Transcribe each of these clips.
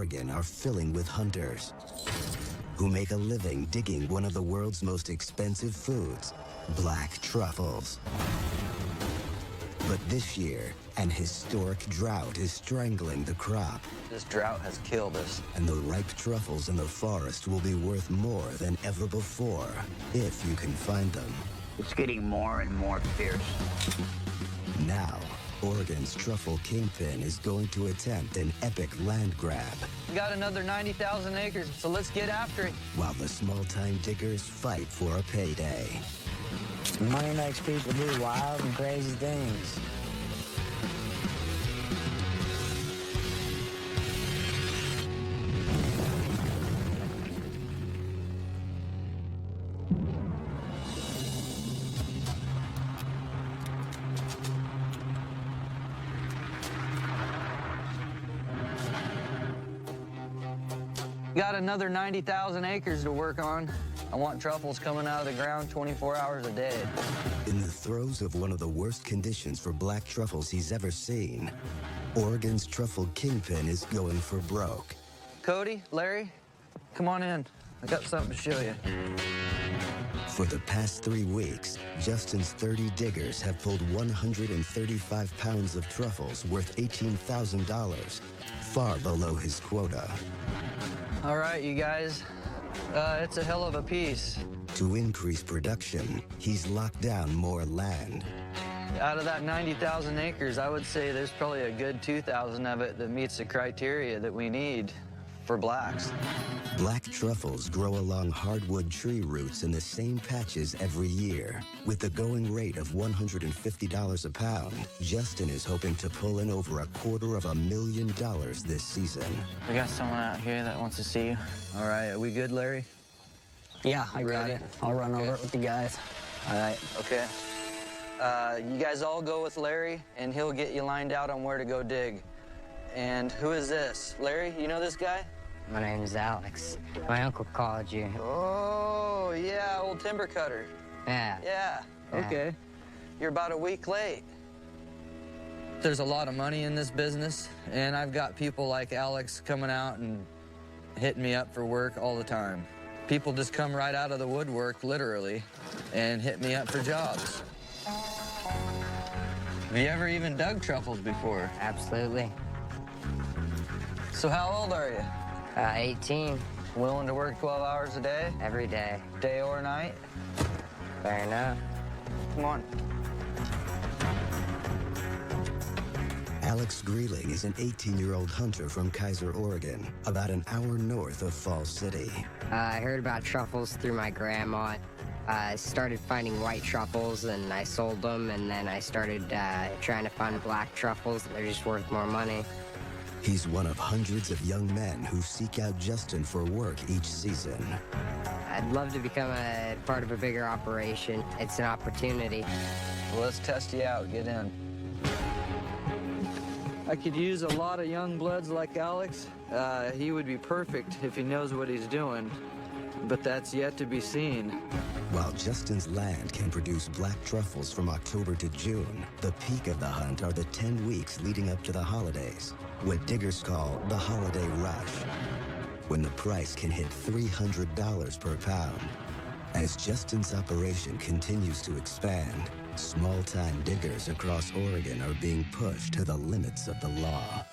Oregon are filling with hunters who make a living digging one of the world's most expensive foods, black truffles. But this year, an historic drought is strangling the crop. This drought has killed us. And the ripe truffles in the forest will be worth more than ever before, if you can find them. It's getting more and more fierce. Now, Oregon's truffle kingpin is going to attempt an epic land grab. We got another 90,000 acres, so let's get after it. While the small-time diggers fight for a payday. Money makes people do wild and crazy things. Got another 90,000 acres to work on. I want truffles coming out of the ground 24 hours a day. In the throes of one of the worst conditions for black truffles he's ever seen, Oregon's truffle kingpin is going for broke. Cody, Larry, come on in. I got something to show you. For the past 3 weeks, Justin's 30 diggers have pulled 135 pounds of truffles worth $18,000, far below his quota. All right, you guys. It's a hell of a piece. To increase production, he's locked down more land. Out of that 90,000 acres, I would say there's probably a good 2,000 of it that meets the criteria that we need for blacks. Black truffles grow along hardwood tree roots in the same patches every year. With the going rate of $150 a pound, Justin is hoping to pull in over $250,000 this season. We got someone out here that wants to see you. All right, are we good, Larry? Yeah, I got it. I'll run over it with the guys. All right, okay. You guys all go with Larry, and he'll get you lined out on where to go dig. And who is this? Larry, you know this guy? My name's Alex. My uncle called you. Oh, yeah, old timber cutter. Yeah. Yeah, okay. You're about a week late. There's a lot of money in this business, and I've got people like Alex coming out and hitting me up for work all the time. People just come right out of the woodwork, literally, and hit me up for jobs. Have you ever even dug truffles before? Absolutely. So how old are you? 18. Willing to work 12 hours a day? Every day. Day or night? Fair enough. Come on. Alex Greeling is an 18-year-old hunter from Kaiser, Oregon, about an hour north of Falls City. I heard about truffles through my grandma. I started finding white truffles, and I sold them, and then I started trying to find black truffles. They're just worth more money. He's one of hundreds of young men who seek out Justin for work each season. I'd love to become a part of a bigger operation. It's an opportunity. Well, let's test you out. Get in. I could use a lot of young bloods like Alex. He would be perfect if he knows what he's doing, but that's yet to be seen. While Justin's land can produce black truffles from October to June, the peak of the hunt are the 10 weeks leading up to the holidays, what diggers call the holiday rush, when the price can hit $300 per pound. As Justin's operation continues to expand, small-time diggers across Oregon are being pushed to the limits of the law.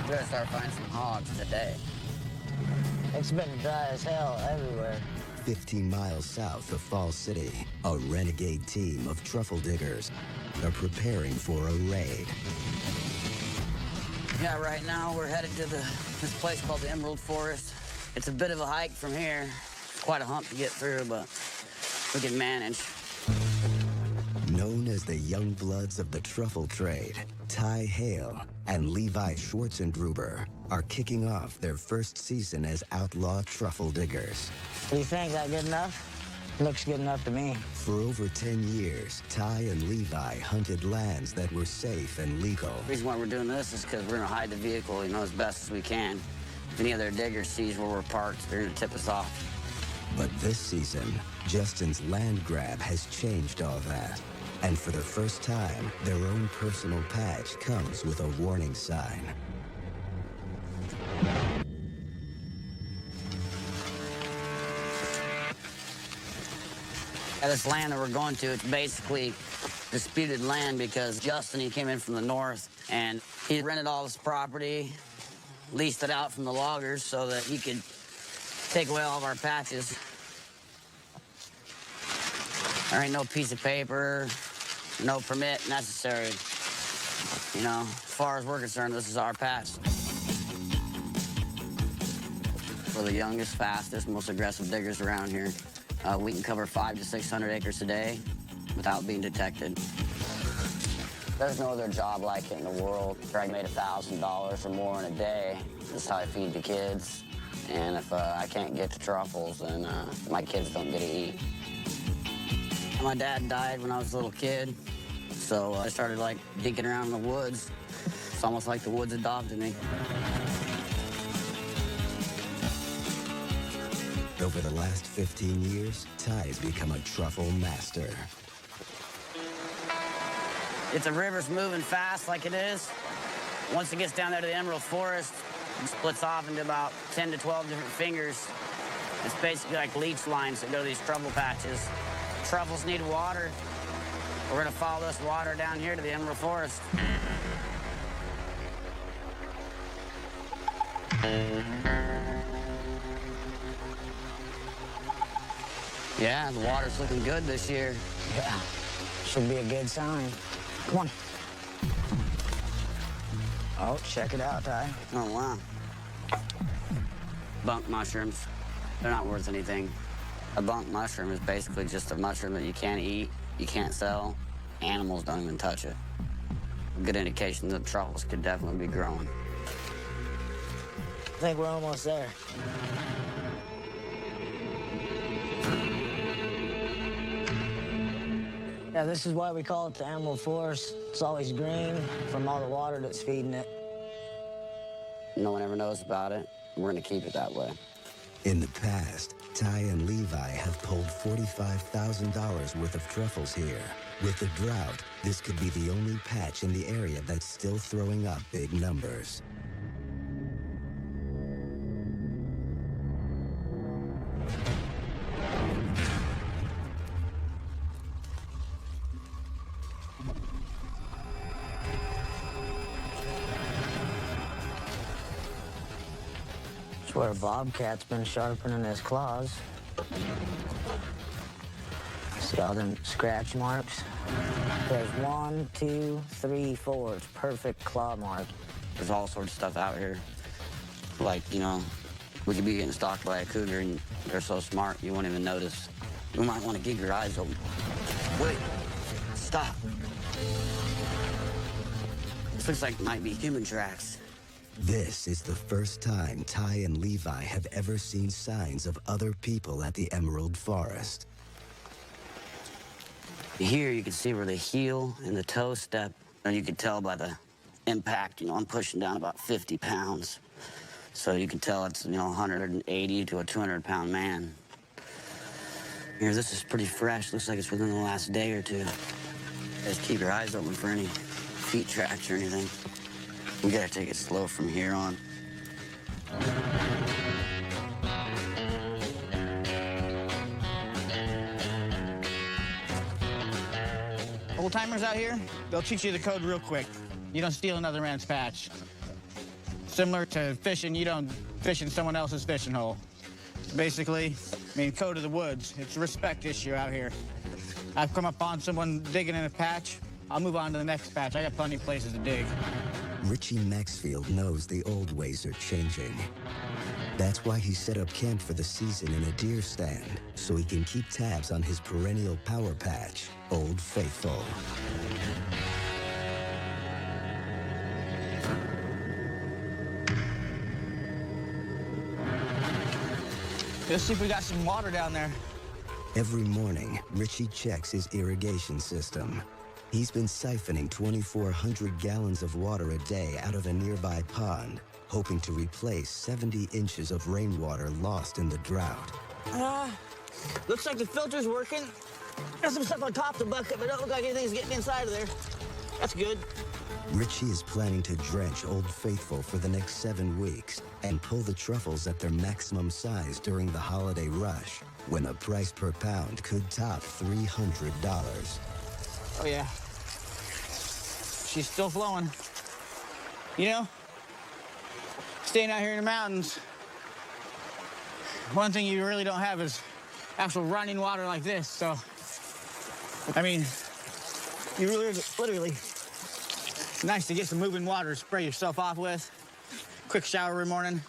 We're gonna start finding some hogs today. It's been dry as hell everywhere. 15 miles south of Falls City, a renegade team of truffle diggers are preparing for a raid. Yeah, right now we're headed to this place called the Emerald Forest. It's a bit of a hike from here. Quite a hump to get through, but we can manage. Known as the young bloods of the truffle trade, Ty Hale and Levi Schwartzengruber are kicking off their first season as outlaw truffle diggers. Do you think that good enough? Looks good enough to me. For over 10 years, Ty and Levi hunted lands that were safe and legal. The reason why we're doing this is because we're gonna hide the vehicle, as best as we can. If any other digger sees where we're parked, they're gonna tip us off. But this season, Justin's land grab has changed all that. And for the first time, their own personal patch comes with a warning sign. At this land that we're going to, it's basically disputed land because Justin, he came in from the north and he rented all this property, leased it out from the loggers so that he could take away all of our patches. There ain't no piece of paper, no permit necessary. You know, as far as we're concerned, this is our patch. We're the youngest, fastest, most aggressive diggers around here. We can cover 500 to 600 acres a day without being detected. There's no other job like it in the world. I made $1,000 or more in a day. That's how I feed the kids. And if I can't get to truffles, then my kids don't get to eat. My dad died when I was a little kid, so I started like dinking around in the woods. It's almost like the woods adopted me. Over the last 15 years, Ty has become a truffle master. If the river's moving fast like it is, once it gets down there to the Emerald Forest, it splits off into about 10 to 12 different fingers. It's basically like leech lines that go to these truffle patches. Truffles need water. We're gonna follow this water down here to the Emerald Forest. Yeah, the water's looking good this year. Yeah, should be a good sign. Come on. Oh, check it out, Ty. Oh, wow. Bunk mushrooms, they're not worth anything. A bunk mushroom is basically just a mushroom that you can't eat, you can't sell. Animals don't even touch it. A good indication that truffles could definitely be growing. I think we're almost there. Yeah, this is why we call it the Emerald Forest. It's always green from all the water that's feeding it. No one ever knows about it. We're gonna keep it that way. In the past, Ty and Levi have pulled $45,000 worth of truffles here. With the drought, this could be the only patch in the area that's still throwing up big numbers. It's where a bobcat's been sharpening his claws. See all them scratch marks? There's 1, 2, 3, 4. It's perfect claw mark. There's all sorts of stuff out here. Like, you know, we could be getting stalked by a cougar and they're so smart you won't even notice. You might want to keep your eyes open. Wait, stop. This looks like it might be human tracks. This is the first time Ty and Levi have ever seen signs of other people at the Emerald Forest. Here you can see where the heel and the toe step, and you can tell by the impact, you know, I'm pushing down about 50 pounds. So you can tell it's, 180 to a 200-pound man. Here, this is pretty fresh. Looks like it's within the last day or two. Just keep your eyes open for any feet tracks or anything. We gotta take it slow from here on. Old timers out here, they'll teach you the code real quick. You don't steal another man's patch. Similar to fishing, you don't fish in someone else's fishing hole. Basically, code of the woods. It's a respect issue out here. I've come up on someone digging in a patch, I'll move on to the next patch. I got plenty of places to dig. Richie Maxfield knows the old ways are changing. That's why he set up camp for the season in a deer stand, so he can keep tabs on his perennial power patch, Old Faithful. Let's see if we got some water down there. Every morning, Richie checks his irrigation system. He's been siphoning 2,400 gallons of water a day out of a nearby pond, hoping to replace 70 inches of rainwater lost in the drought. Looks like the filter's working. There's some stuff on top of the bucket, but it don't look like anything's getting inside of there. That's good. Richie is planning to drench Old Faithful for the next 7 weeks and pull the truffles at their maximum size during the holiday rush, when the price per pound could top $300. Oh, yeah. She's still flowing. You know, staying out here in the mountains, one thing you really don't have is actual running water like this. So, I mean, you literally, it's nice to get some moving water to spray yourself off with. Quick shower every morning.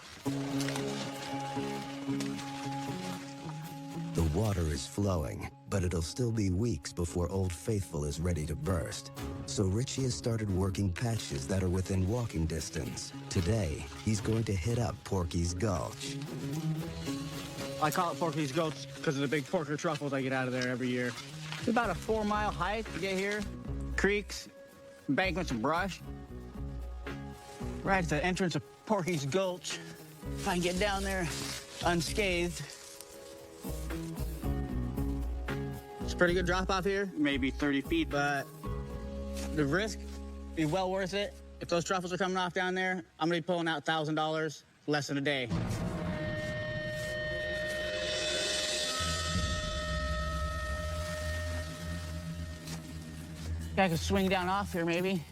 The water is flowing, but it'll still be weeks before Old Faithful is ready to burst. So Richie has started working patches that are within walking distance. Today, he's going to hit up Porky's Gulch. I call it Porky's Gulch because of the big porker truffles I get out of there every year. It's about a 4-mile hike to get here. Creeks, embankments, and brush. Right at the entrance of Porky's Gulch. If I can get down there unscathed. It's a pretty good drop off here, maybe 30 feet, but the risk is well worth it. If those truffles are coming off down there, I'm gonna be pulling out $1,000 less than a day. I could swing down off here maybe,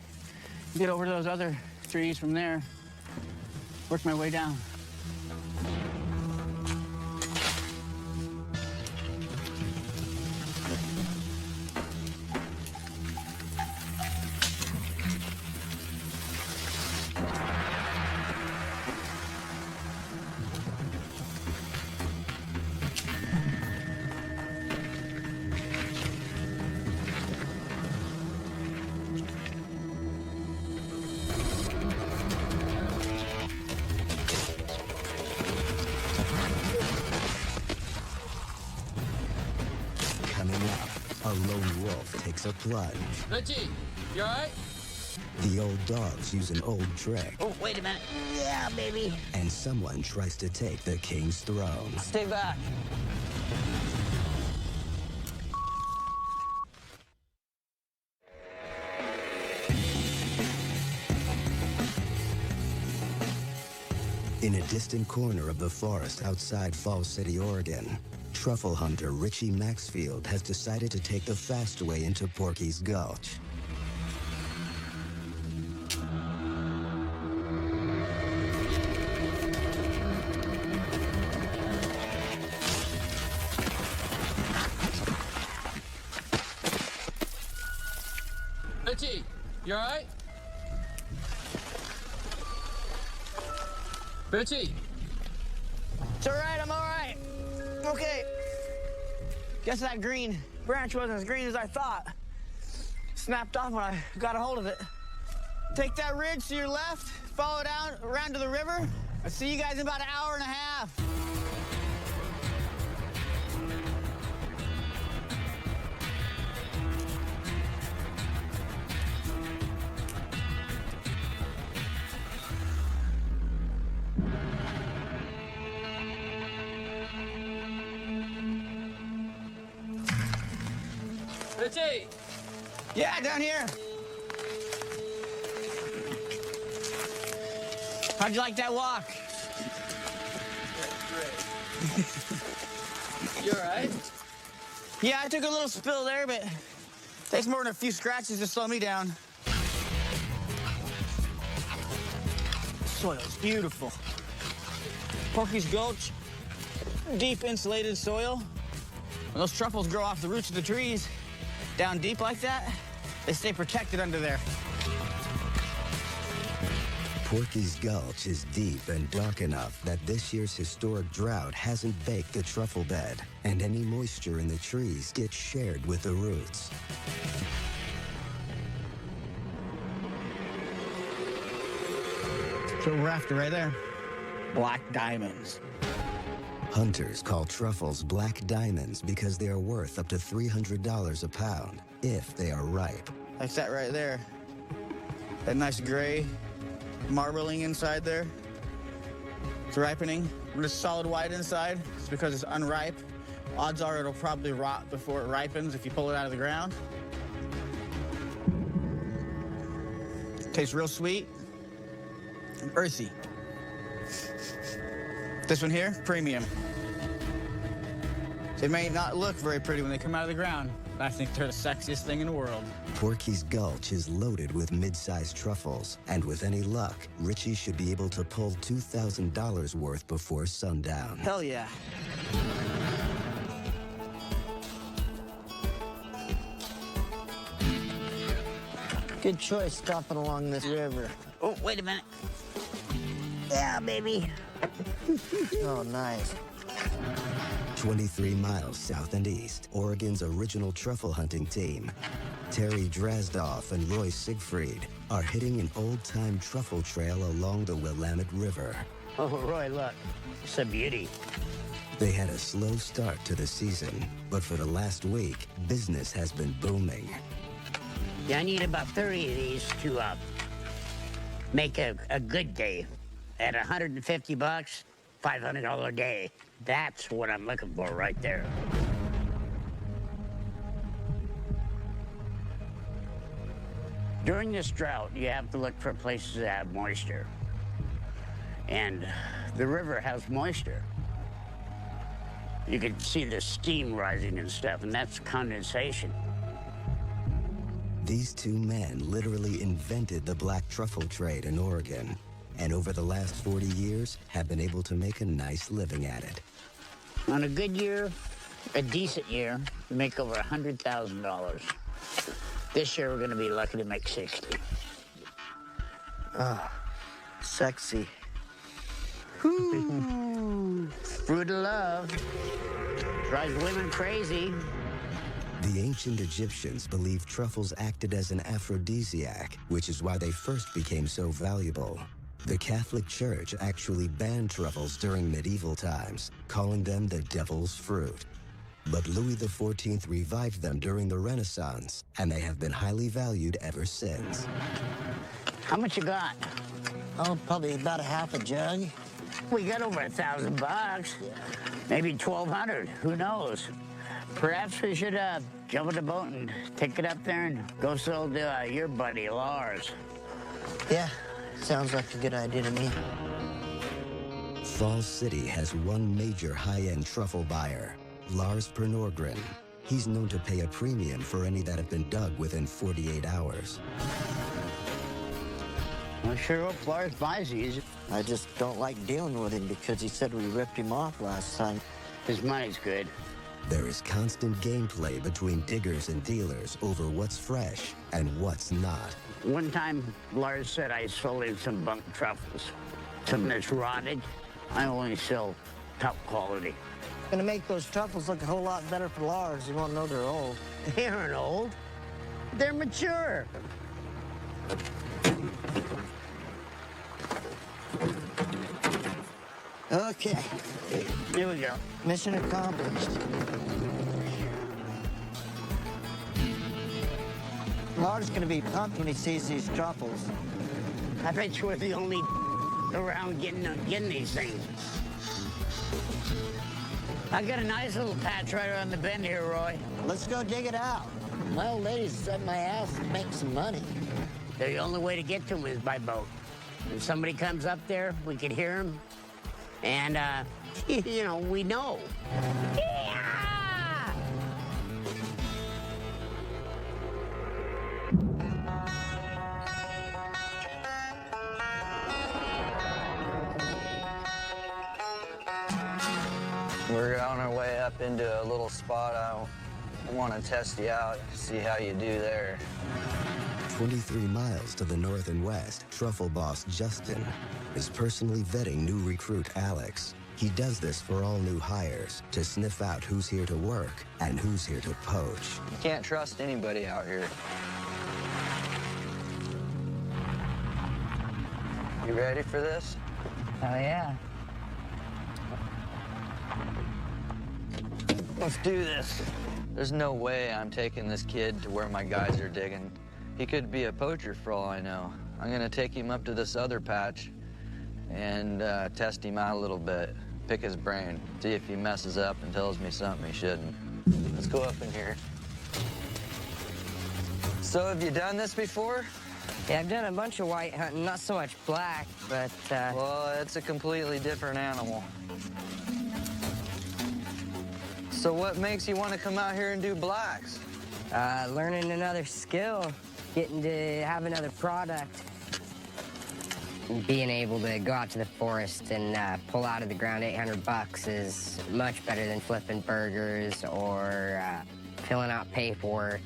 get over to those other trees from there, work my way down. Coming up, a lone wolf takes a plunge. Richie, you all right? The old dogs use an old trick, Oh, wait a minute. Yeah, baby. and someone tries to take the king's throne. Stay back. In a distant corner of the forest outside Falls City, Oregon, truffle hunter Richie Maxfield has decided to take the fast way into Porky's Gulch. Richie, you all right? Richie. It's all right, I'm all right. Okay. Guess that green branch wasn't as green as I thought. Snapped off when I got a hold of it. Take that ridge to your left, follow down around to the river. I'll see you guys in about an hour and a half. Richie! Yeah, down here. How'd you like that walk? You all right? Yeah, I took a little spill there, but takes more than a few scratches to slow me down. Soil's beautiful. Porky's Gulch, deep insulated soil. When those truffles grow off the roots of the trees, down deep like that, they stay protected under there. Porky's Gulch is deep and dark enough that this year's historic drought hasn't baked the truffle bed, and any moisture in the trees gets shared with the roots. So we're after right there. Black diamonds. Hunters call truffles black diamonds because they are worth up to $300 a pound if they are ripe. Like that right there. That nice gray marbling inside there. It's ripening. When it's solid white inside, it's because it's unripe. Odds are it'll probably rot before it ripens if you pull it out of the ground. Tastes real sweet and earthy. This one here, premium. They may not look very pretty when they come out of the ground, but I think they're the sexiest thing in the world. Porky's Gulch is loaded with mid-sized truffles, and with any luck, Richie should be able to pull $2,000 worth before sundown. Hell yeah. Good choice stopping along this river. Oh, wait a minute. Yeah, baby. Oh, nice. 23 miles south and east, Oregon's original truffle hunting team, Terry Drasdoff and Roy Siegfried, are hitting an old-time truffle trail along the Willamette River. Oh, Roy, look. It's a beauty. They had a slow start to the season, but for the last week, business has been booming. Yeah, I need about 30 of these to make a good day. At $150, $500 a day. That's what I'm looking for right there. During this drought, you have to look for places that have moisture. And the river has moisture. You can see the steam rising and stuff, and that's condensation. These two men literally invented the black truffle trade in Oregon, and over the last 40 years have been able to make a nice living at it. On a good year, a decent year, we make over $100,000. This year, we're gonna be lucky to make 60. Sexy. Fruit of love. Drives women crazy. The ancient Egyptians believed truffles acted as an aphrodisiac, which is why they first became so valuable. The Catholic Church actually banned truffles during medieval times, calling them the devil's fruit. But Louis XIV revived them during the Renaissance, and they have been highly valued ever since. How much you got? Oh, probably about a half a jug. We got over $1,000. Maybe 1,200. Who knows? Perhaps we should jump in the boat and take it up there and go sell to your buddy Lars. Yeah, sounds like a good idea to me. Falls City has one major high-end truffle buyer, Lars Pernorgren. He's known to pay a premium for any that have been dug within 48 hours. I sure hope Lars buys these. I just don't like dealing with him because he said we ripped him off last time. His money's good. There is constant gameplay between diggers and dealers over what's fresh and what's not. One time, Lars said I sold him some bunk truffles. Something that's rotted. I only sell top quality. Gonna make those truffles look a whole lot better for Lars. You won't know they're old. They aren't old. They're mature. Okay, Here we go. mission accomplished. Lars gonna be pumped when he sees these truffles. I bet you we're the only around getting these things. I got a nice little patch right around the bend here, Roy. Let's go dig it out. My old lady's up my ass to make some money. The only way to get to them is by boat. If somebody comes up there, we can hear them. And, you know, we know. Yeah! We're on our way up into a little spot. I want to test you out, see how you do there. 23 miles to the north and west, truffle boss Justin is personally vetting new recruit Alex. He does this for all new hires to sniff out who's here to work and who's here to poach. You can't trust anybody out here. You ready for this? Oh, yeah. Let's do this. There's no way I'm taking this kid to where my guys are digging. He could be a poacher for all I know. I'm gonna take him up to this other patch and test him out a little bit, pick his brain, see if he messes up and tells me something he shouldn't. Let's go up in here. So have you done this before? Yeah, I've done a bunch of white hunting, not so much black, but Well, it's a completely different animal. So what makes you want to come out here and do blacks? learning another skill, getting to have another product. Being able to go out to the forest and pull out of the ground $800 is much better than flipping burgers or filling out paperwork.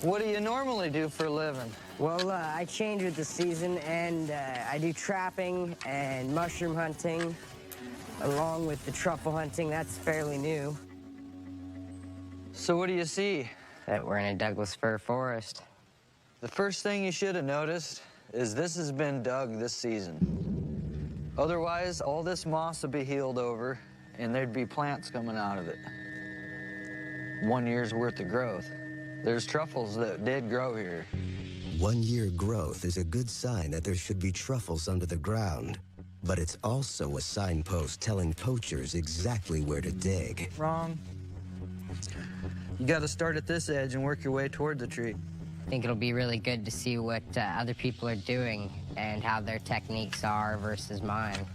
What do you normally do for a living? Well, I change with the season, and I do trapping and mushroom hunting, along with the truffle hunting. That's fairly new. So what do you see? That we're in a Douglas fir forest. The first thing you should have noticed is this has been dug this season. Otherwise, all this moss would be healed over, and there'd be plants coming out of it. 1 year's worth of growth. There's truffles that did grow here. 1 year growth is a good sign that there should be truffles under the ground, but it's also a signpost telling poachers exactly where to dig. Wrong. You gotta start at this edge and work your way toward the tree. I think it'll be really good to see what other people are doing and how their techniques are versus mine.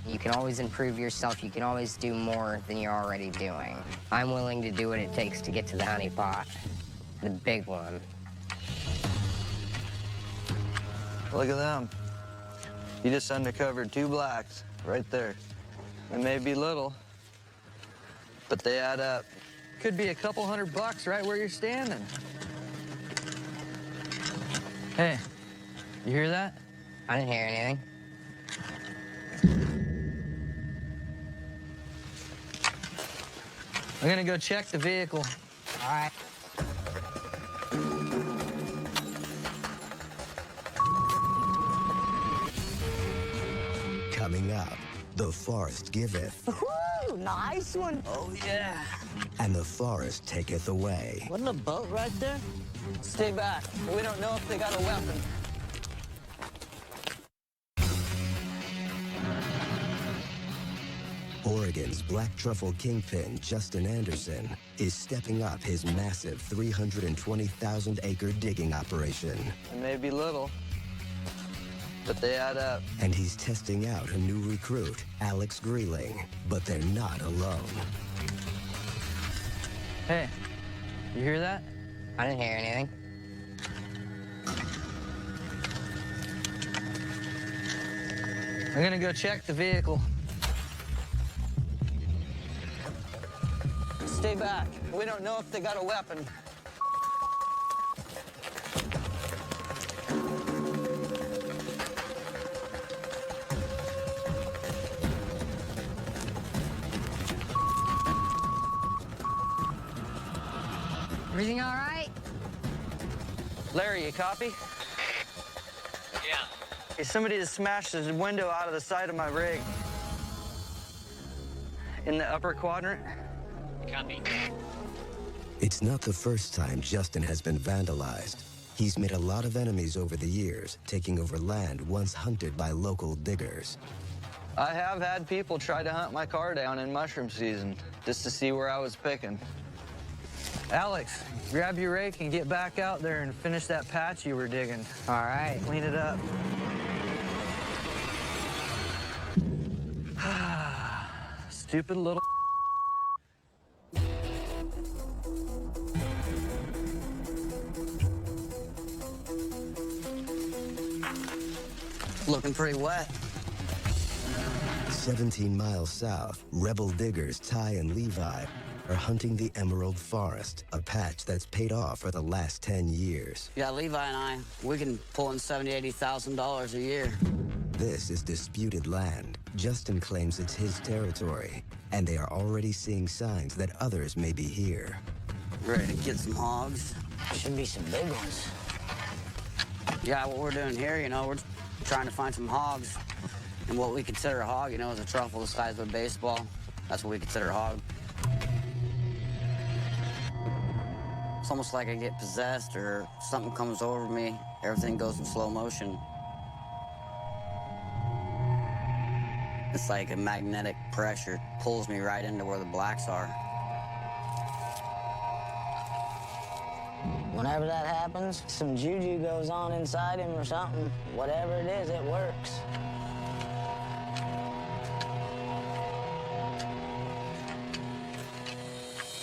You can always improve yourself. You can always do more than you're already doing. I'm willing to do what it takes to get to the honey pot, the big one. Look at them. You just uncovered 2 blacks right there. They may be little, but they add up. Could be a couple $100 right where you're standing. Hey, you hear that? I didn't hear anything. I'm gonna go check the vehicle. All right. Coming up, the forest giveth, Woo, nice one. Oh, yeah. and the forest taketh away. Wasn't a boat right there? Stay back. We don't know if they got a weapon. Oregon's black truffle kingpin, Justin Anderson, is stepping up his massive 320,000-acre digging operation. They may be little, but they add up. And he's testing out a new recruit, Alex Greeling, but they're not alone. Hey, you hear that? I didn't hear anything. I'm gonna go check the vehicle. Stay back. We don't know if they got a weapon. Everything all right? Larry, you copy? Yeah. Hey, somebody just smashed the window out of the side of my rig. In the upper quadrant. Copy. It's not the first time Justin has been vandalized. He's made a lot of enemies over the years, taking over land once hunted by local diggers. I have had people try to hunt my car down in mushroom season just to see where I was picking. Alex, grab your rake and get back out there and finish that patch you were digging. All right. Clean it up. Stupid little. Looking pretty wet. 17 miles south, rebel diggers Ty and Levi are hunting the Emerald Forest, a patch that's paid off for the last 10 years. Yeah, Levi and I, we can pull in $70,000, $80,000 a year. This is disputed land. Justin claims it's his territory, and they are already seeing signs that others may be here. Ready to get some hogs. Should be some big ones. Yeah, what we're doing here, you know, we're trying to find some hogs. And what we consider a hog, you know, is a truffle the size of a baseball. That's what we consider a hog. It's almost like I get possessed or something comes over me. Everything goes in slow motion. It's like a magnetic pressure pulls me right into where the blacks are. Whenever that happens, some juju goes on inside him or something. Whatever it is, it works.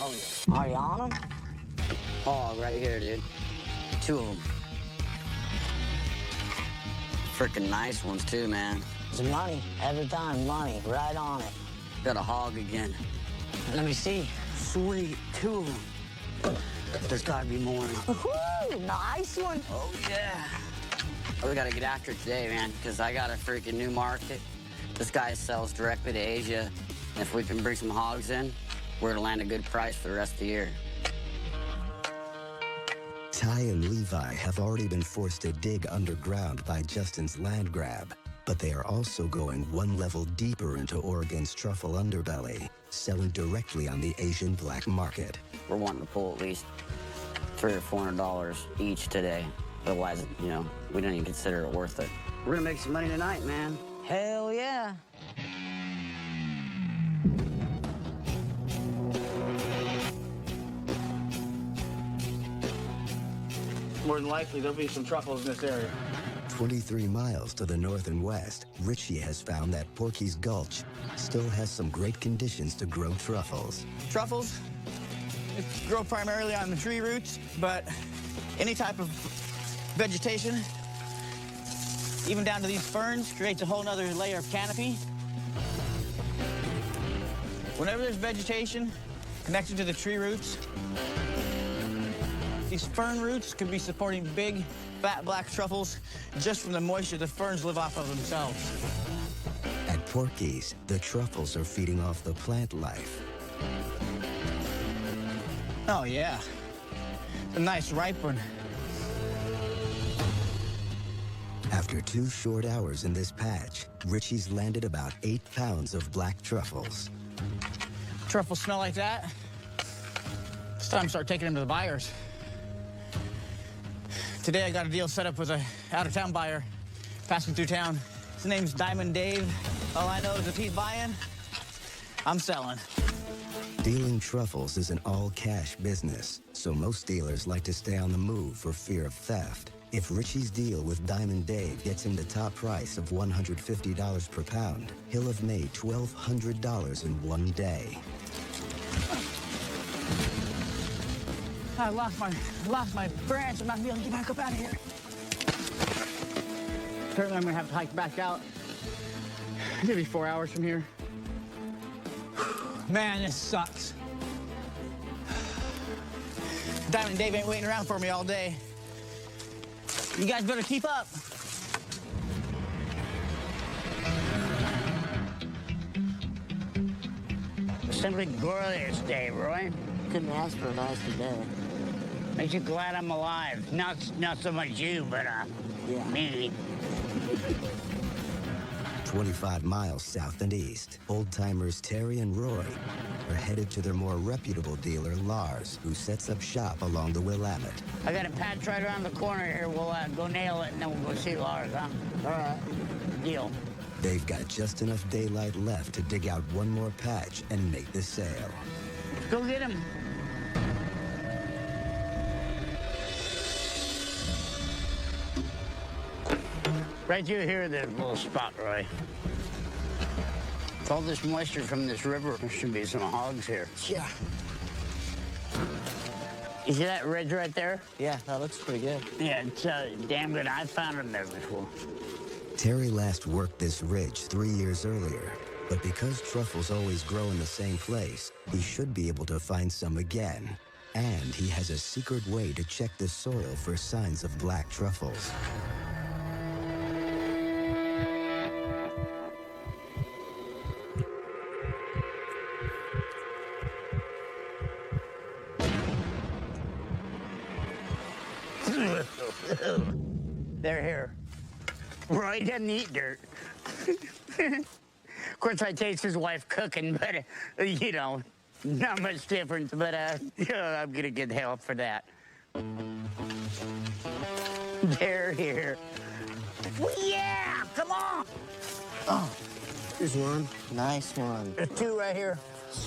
Oh, yeah. Are you on them? Oh, right here, dude. 2 of them. Freaking nice ones, too, man. It's money. Every time, money. Right on it. Got a hog again. Let me see. Sweet, 2 of them. There's gotta be more. Woohoo! Nice one. Oh, yeah. Oh, we gotta get after it today, man, because I got a freaking new market. This guy sells directly to Asia. And if we can bring some hogs in, we're gonna land a good price for the rest of the year. Ty and Levi have already been forced to dig underground by Justin's land grab, but they are also going one level deeper into Oregon's truffle underbelly, selling directly on the Asian black market. We're wanting to pull at least $300 or $400 each today. Otherwise, you know, we don't even consider it worth it. We're gonna make some money tonight, man. Hell yeah. More than likely, there'll be some truffles in this area. 23 miles to the north and west, Richie has found that Porky's Gulch still has some great conditions to grow truffles. Truffles, it grow primarily on the tree roots, but any type of vegetation, even down to these ferns, creates a whole nother layer of canopy. Whenever there's vegetation connected to the tree roots, these fern roots could be supporting big, fat black truffles just from the moisture the ferns live off of themselves. At Porky's, the truffles are feeding off the plant life. Oh, yeah. A nice ripe one. After 2 short hours in this patch, Richie's landed about 8 pounds of black truffles. Truffles smell like that. It's time to start taking them to the buyers. Today I got a deal set up with a out-of-town buyer passing through town. His name's Diamond Dave. All I know is if he's buying, I'm selling. Dealing truffles is an all-cash business, so most dealers like to stay on the move for fear of theft. If Richie's deal with Diamond Dave gets him the top price of $150 per pound, he'll have made $1,200 in one day. I lost my branch. I'm not gonna be able to get back up out of here. Apparently, I'm gonna have to hike back out. Maybe 4 hours from here. Man, this sucks. Diamond Dave ain't waiting around for me all day. You guys better keep up. Simply glorious day, Roy. Couldn't ask for a nicer day. Makes you glad I'm alive. Not so much you, but Yeah. me. 25 miles south and east, old-timers Terry and Roy are headed to their more reputable dealer, Lars, who sets up shop along the Willamette. I got a patch right around the corner here. We'll go nail it, and then we'll go see Lars, huh? All right. Deal. They've got just enough daylight left to dig out one more patch and make the sale. Go get him. Right through here, there's a little spot, Roy. With all this moisture from this river, there should be some hogs here. Yeah. You see that ridge right there? Yeah, that looks pretty good. Yeah, it's damn good. I found them there before. Terry last worked this ridge 3 years earlier, but because truffles always grow in the same place, he should be able to find some again. And he has a secret way to check the soil for signs of black truffles. They're here. Roy doesn't eat dirt. Of course, I taste his wife cooking, but, you know, Not much difference, but I'm gonna get help for that. They're here. Yeah, come on. Oh, here's one. Nice one. There's two right here.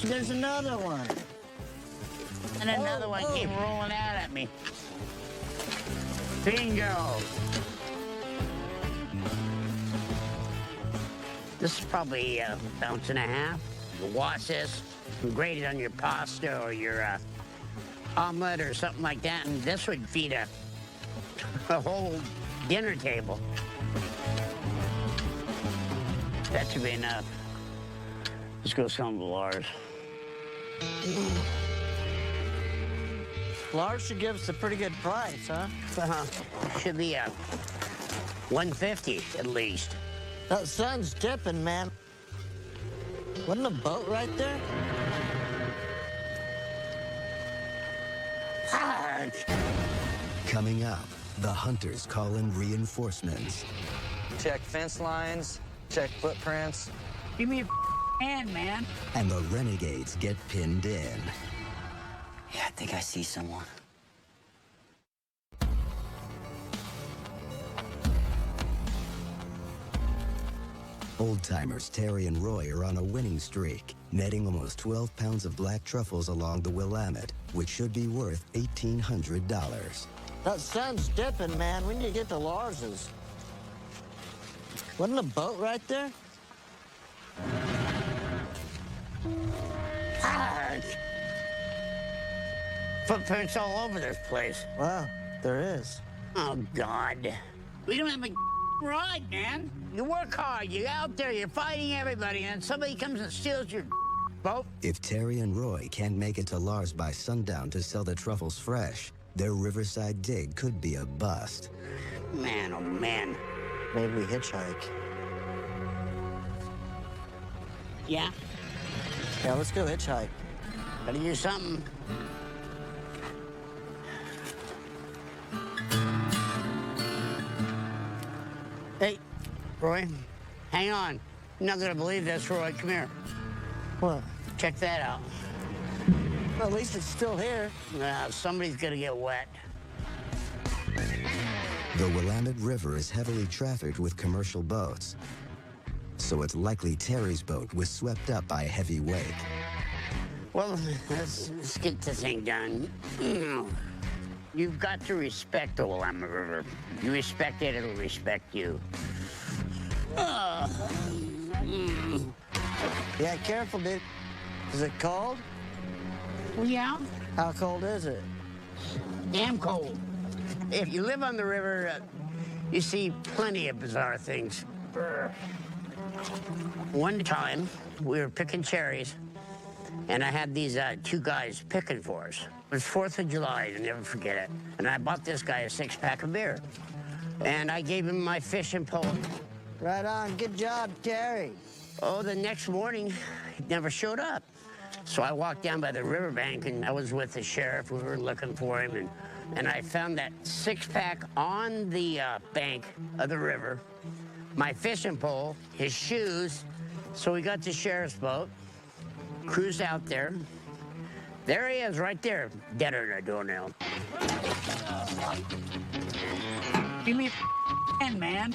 There's another one. And another one came rolling out at me. Bingo. This is probably an ounce and a half. You wash this, grate it on your pasta or your omelet or something like that, and this would feed a whole dinner table. That should be enough. Let's go sell them to Lars. Lars should give us a pretty good price, huh? Should be $150 at least. That sun's dipping, man. Wasn't a boat right there? Coming up, the hunters call in reinforcements. Check fence lines, check footprints. Give me a hand, man. And the renegades get pinned in. Yeah, I think I see someone. Old-timers Terry and Roy are on a winning streak, netting almost 12 pounds of black truffles along the Willamette, which should be worth $1,800. That sun's dipping, man. We need to get to Lars's. Wasn't a boat right there? Footprints all over this place. Wow, there is. Oh, God. We don't have a ride, man. You work hard, you're out there, you're fighting everybody, and somebody comes and steals your boat. If Terry and Roy can't make it to Lars by sundown to sell the truffles fresh, their riverside dig could be a bust. Man, oh, man. Maybe we hitchhike. Yeah? Yeah, let's go hitchhike. Gotta do something. Hey, Roy, hang on. You're not gonna believe this, Roy. Come here. What? Check that out. Well, at least it's still here. Somebody's gonna get wet. The Willamette River is heavily trafficked with commercial boats, so it's likely Terry's boat was swept up by a heavy wake. Well, let's get the thing done. You've got to respect the Willamette River. You respect it, it'll respect you. Yeah, careful, dude. Is it cold? Well, yeah, How cold is it? damn cold. If you live on the river, you see plenty of bizarre things. One time, we were picking cherries, and I had these two guys picking for us. It was 4th of July, I'll never forget it. And I bought this guy a 6-pack of beer. And I gave him my fishing pole. Right on. Good job, Terry. Oh, the next morning, he never showed up. So I walked down by the riverbank, and I was with the sheriff. We were looking for him, and I found that 6-pack on the bank of the river, my fishing pole, his shoes. So we got the sheriff's boat, cruised out there. There he is, right there, deader than a doornail. Give me a hand, man.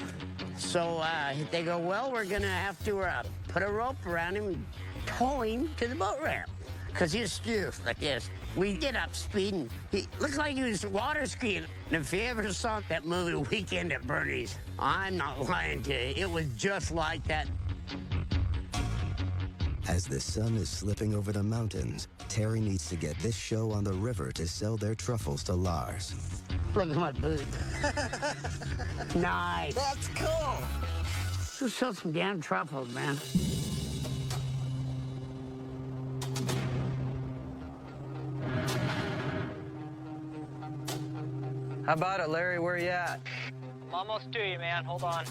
So they go, well, we're gonna have to put a rope around him and tow him to the boat ramp. Because he was stiff like this. We get up speeding. He looked like he was water skiing. And if you ever saw that movie Weekend at Bernie's, I'm not lying to you. It was just like that. As the sun is slipping over the mountains, Terry needs to get this show on the river to sell their truffles to Lars. Look at my boot. Nice. That's cool. Let's sell some damn truffles, man. How about it, Larry? Where you at? I'm almost to you, man. Hold on.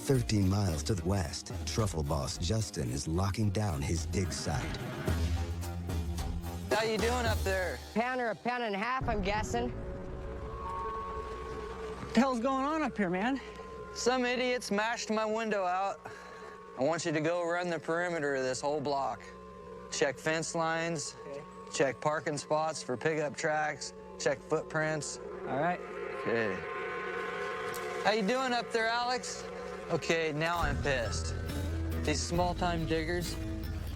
13 miles to the west, truffle boss Justin is locking down his dig site. How you doing up there? Pound or a pound and a half, I'm guessing. What the hell's going on up here, man? Some idiot smashed my window out. I want you to go run the perimeter of this whole block. check fence lines, check parking spots for pickup tracks, check footprints. All right. Okay. How you doing up there, Alex? Okay, now I'm pissed. These small-time diggers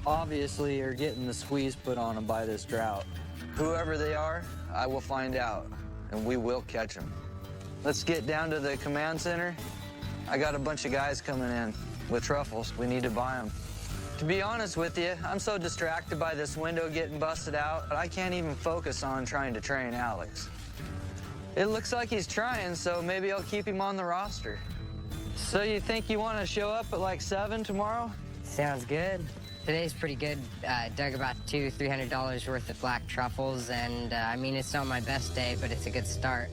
obviously are getting the squeeze put on them by this drought. Whoever they are, I will find out, and we will catch them. Let's get down to the command center. I got a bunch of guys coming in with truffles. We need to buy them. To be honest with you, I'm so distracted by this window getting busted out, I can't even focus on trying to train Alex. It looks like he's trying, so maybe I'll keep him on the roster. So you think you want to show up at like 7 tomorrow? Sounds good. Today's pretty good. Dug about $200-300 worth of black truffles, and I mean, it's not my best day, but it's a good start.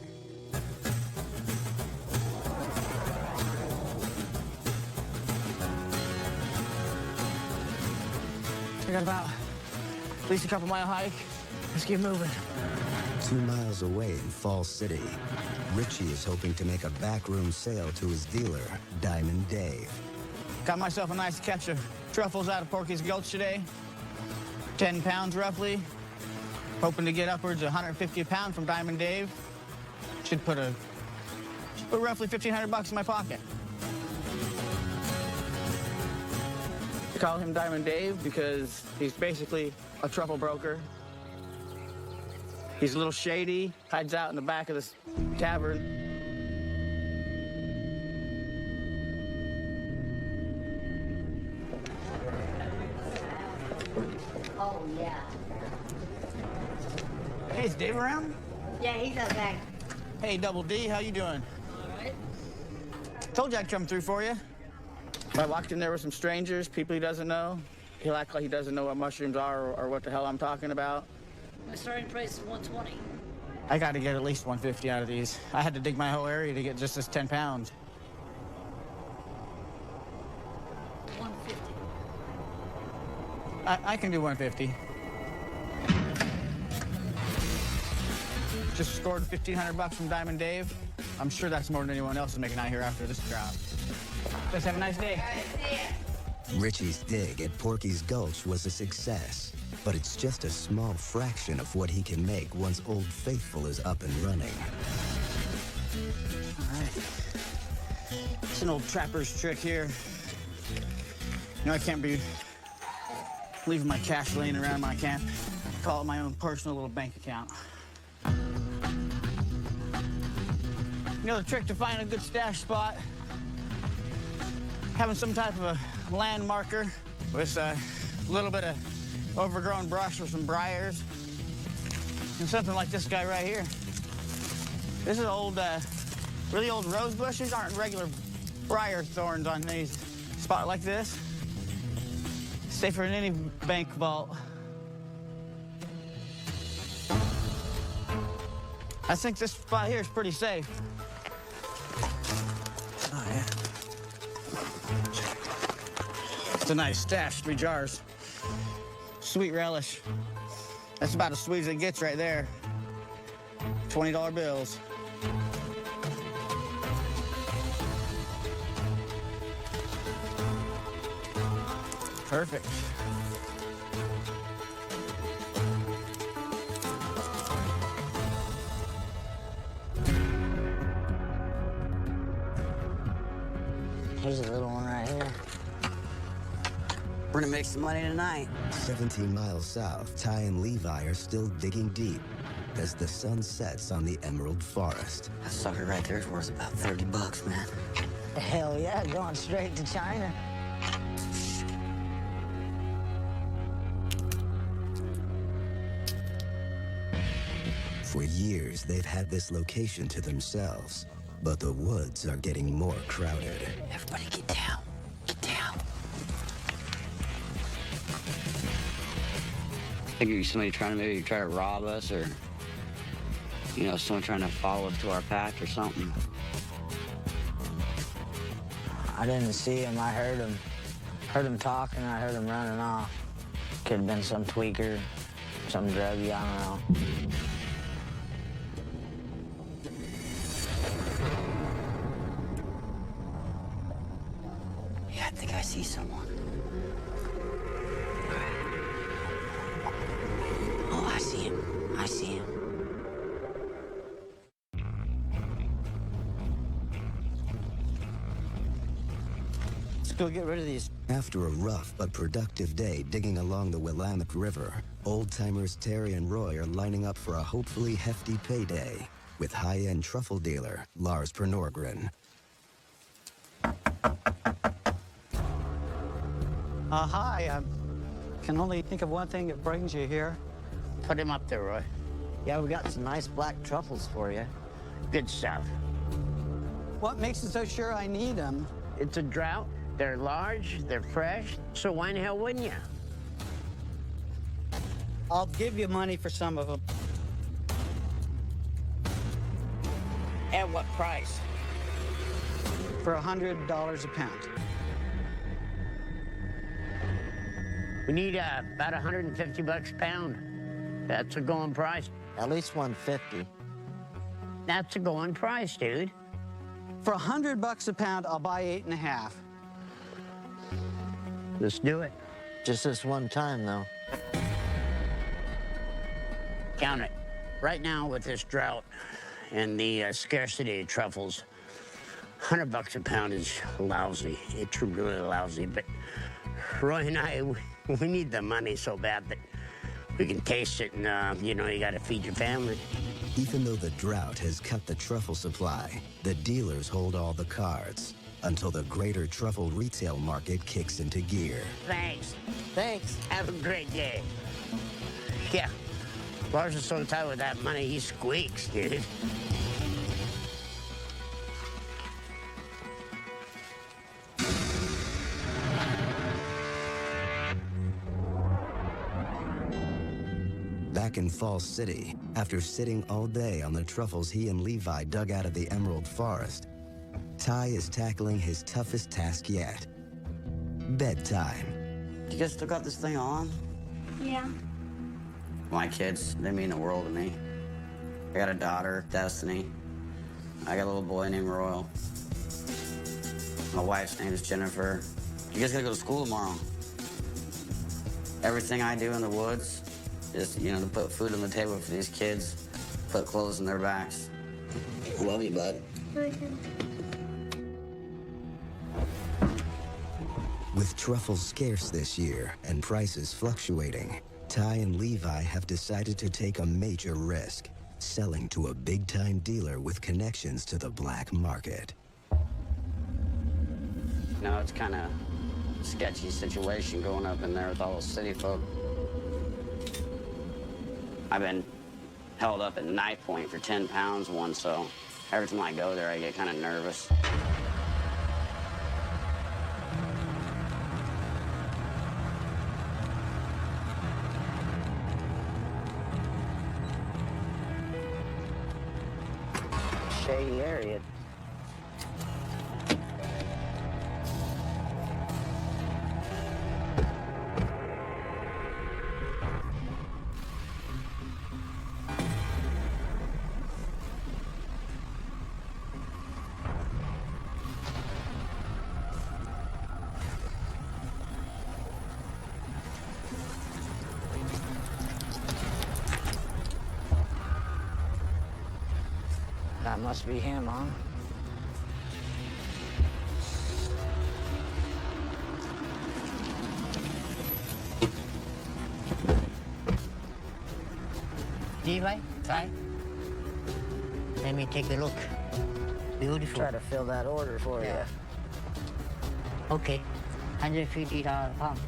I got about at least a couple mile hike. Let's keep moving. 2 miles away in Fall City, Richie is hoping to make a backroom sale to his dealer, Diamond Dave. Got myself a nice catch of truffles out of Porky's Gulch today. 10 pounds roughly. Hoping to get upwards of 150 a pound from Diamond Dave. Should put roughly $1,500 in my pocket. I call him Diamond Dave because he's basically a truffle broker. He's a little shady, hides out in the back of this tavern. Oh, yeah. Hey, is Dave around? Yeah, he's out back. Hey, Double D, how you doing? All right. Told you I'd come through for you. If I walked in there with some strangers, people he doesn't know, he'll act like he doesn't know what mushrooms are or what the hell I'm talking about. My starting price is $120. I got to get at least 150 out of these. I had to dig my whole area to get just this 10 pounds. $150. I can do 150. Just scored $1,500 from Diamond Dave. I'm sure that's more than anyone else is making out here after this drought. Just have a nice day. Richie's dig at Porky's Gulch was a success, but it's just a small fraction of what he can make once Old Faithful is up and running. All right. It's an old trapper's trick here. You know, I can't be leaving my cash laying around my camp. I call it my own personal little bank account. You know, the trick to finding a good stash spot, having some type of a land marker with a little bit of overgrown brush or some briars, and something like this guy right here. This is old, really old rose bushes. Aren't regular briar thorns on these spot like this. Safer than any bank vault. I think this spot here is pretty safe. Oh, yeah. It's a nice stash, 3 jars. Sweet relish. That's about as sweet as it gets right there. $20 bills. Perfect. Here's a little one right here. We're gonna make some money tonight. 17 miles south, Ty and Levi are still digging deep as the sun sets on the Emerald Forest. That sucker right there is worth about $30, man. Hell yeah, going straight to China. For years, they've had this location to themselves, but the woods are getting more crowded. Everybody get down. Get down. Think somebody trying to maybe try to rob us, or, you know, someone trying to follow us to our path or something. I didn't see him. I heard him. Heard him talking. I heard him running off. Could have been some tweaker, some druggie, I don't know. Yeah, I think I see someone. I see him. Let's go get rid of these. After a rough but productive day digging along the Willamette River, old-timers Terry and Roy are lining up for a hopefully hefty payday with high-end truffle dealer Lars Pernorgren. Hi, I can only think of one thing that brings you here. Put him up there, Roy. Yeah, we got some nice black truffles for you. Good stuff. What makes you so sure I need them? It's a drought. They're large, they're fresh, so why in the hell wouldn't you? I'll give you money for some of them. At what price? For $100 a pound. We need about 150 bucks a pound. That's a going price. At least 150. That's a going price, dude. For $100 a pound, I'll buy 8.5. Let's do it. Just this one time, though. Count it. Right now, with this drought and the scarcity of truffles, $100 a pound is lousy. It's really lousy. But Roy and I, we need the money so bad that we can taste it, and you got to feed your family. Even though the drought has cut the truffle supply, the dealers hold all the cards until the greater truffle retail market kicks into gear. Thanks. Thanks. Have a great day. Yeah, Lars is so tight with that money, he squeaks, dude. Back in Falls City, after sitting all day on the truffles he and Levi dug out of the Emerald Forest, Ty is tackling his toughest task yet. Bedtime. You guys still got this thing on? Yeah. My kids, they mean the world to me. I got a daughter, Destiny. I got a little boy named Royal. My wife's name is Jennifer. You guys gotta go to school tomorrow. Everything I do in the woods is, to put food on the table for these kids, put clothes on their backs. I love you, bud. With truffles scarce this year and prices fluctuating, Ty and Levi have decided to take a major risk, selling to a big-time dealer with connections to the black market. It's kind of a sketchy situation going up in there with all those city folk. I've been held up at knife point for 10 pounds once, so every time I go there, I get kind of nervous. Shady area. That must be him, huh? Levi, Ty, let me take a look. Beautiful. Try to fill that order for you. Okay, $150 a pound.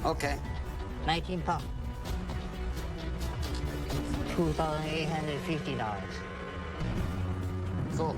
Okay. 19 pounds. $2,850. Cool.